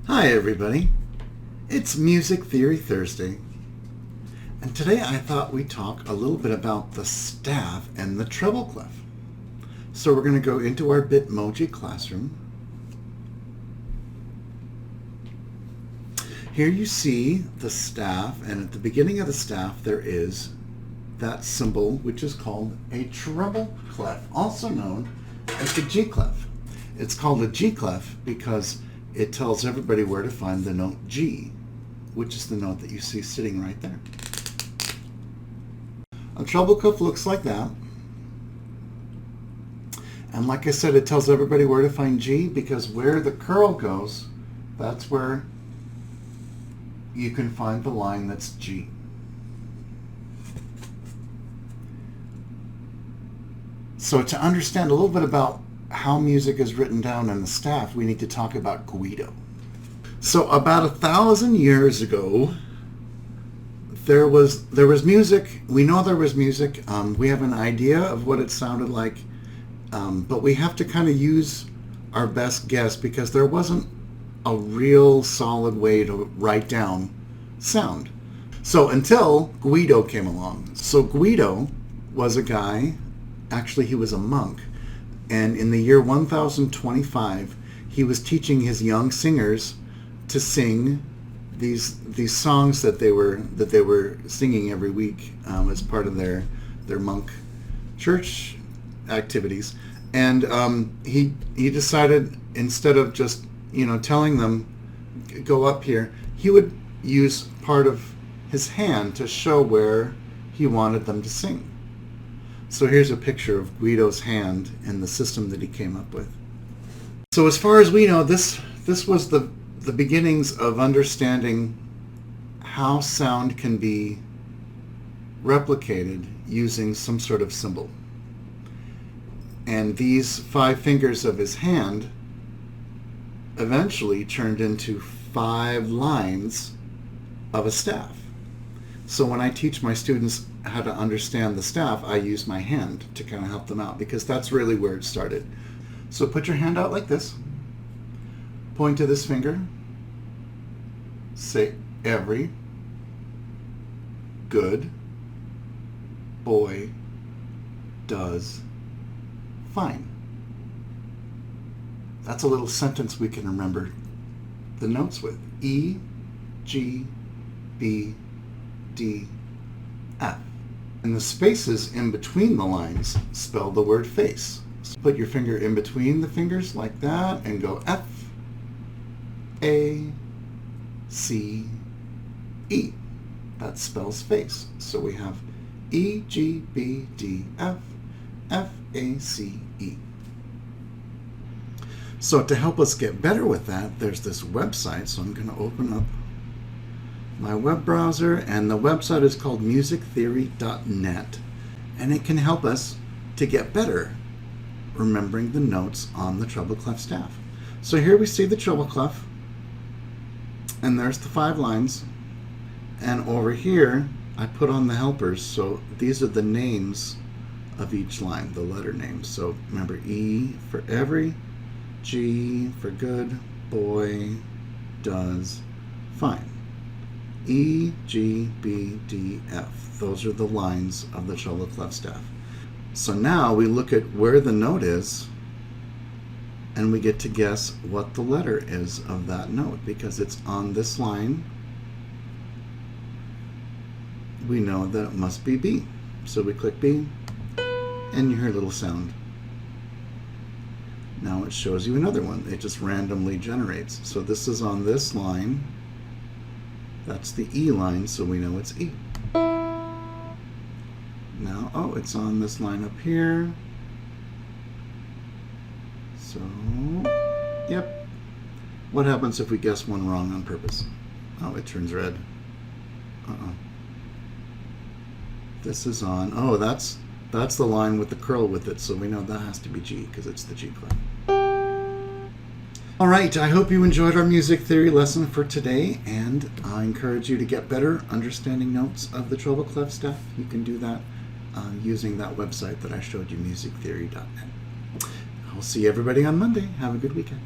Hi everybody, it's Music Theory Thursday, and today I thought we'd talk a little bit about the staff and the treble clef. So we're going to go into our Bitmoji classroom. Here you see the staff, and at the beginning of the staff there is that symbol which is called a treble clef, also known as the G clef. It's called a G clef because it tells everybody where to find the note G, which is the note that you see sitting right there. A treble clef looks like that. And like I said, it tells everybody where to find G because where the curl goes, that's where you can find the line that's G. So to understand a little bit about how music is written down in the staff, we need to talk about Guido. So about 1,000 years ago, there was music. We know there was music. We have an idea of what it sounded like, but we have to kind of use our best guess because there wasn't a real solid way to write down sound. So until Guido came along. So Guido was a guy, actually he was a monk, and in the year 1025 he was teaching his young singers to sing these songs that they were singing every week as part of their monk church activities. And he decided, instead of just telling them go up here, he would use part of his hand to show where he wanted them to sing. So here's a picture of Guido's hand and the system that he came up with. So as far as we know, this was the beginnings of understanding how sound can be replicated using some sort of symbol. And these 5 fingers of his hand eventually turned into 5 lines of a staff. So when I teach my students how to understand the staff, I use my hand to kind of help them out because that's really where it started. So put your hand out like this, point to this finger, say every good boy does fine. That's a little sentence we can remember the notes with. E, G, B, D, F. And the spaces in between the lines spell the word face. So put your finger in between the fingers like that and go F, A, C, E. That spells face. So we have E, G, B, D, F, F, A, C, E. So to help us get better with that, there's this website. So I'm going to open up my web browser, and the website is called musictheory.net, and it can help us to get better remembering the notes on the treble clef staff. So here we see the treble clef, and there's the 5 lines, and over here I put on the helpers. So these are the names of each line, the letter names. So remember, E for every, G for good boy does fine. E, G, B, D, F. Those are the lines of the treble clef staff. So now we look at where the note is, and we get to guess what the letter is of that note because it's on this line. We know that it must be B. So we click B, and you hear a little sound. Now it shows you another one. It just randomly generates. So this is on this line. That's the E line, so we know it's E. Now, oh, it's on this line up here. So, yep. What happens if we guess one wrong on purpose? Oh, it turns red. This is on, oh, that's the line with the curl with it, so we know that has to be G because it's the G clef. All right, I hope you enjoyed our music theory lesson for today, and I encourage you to get better understanding notes of the treble clef staff. You can do that using that website that I showed you, musictheory.net. I'll see everybody on Monday. Have a good weekend.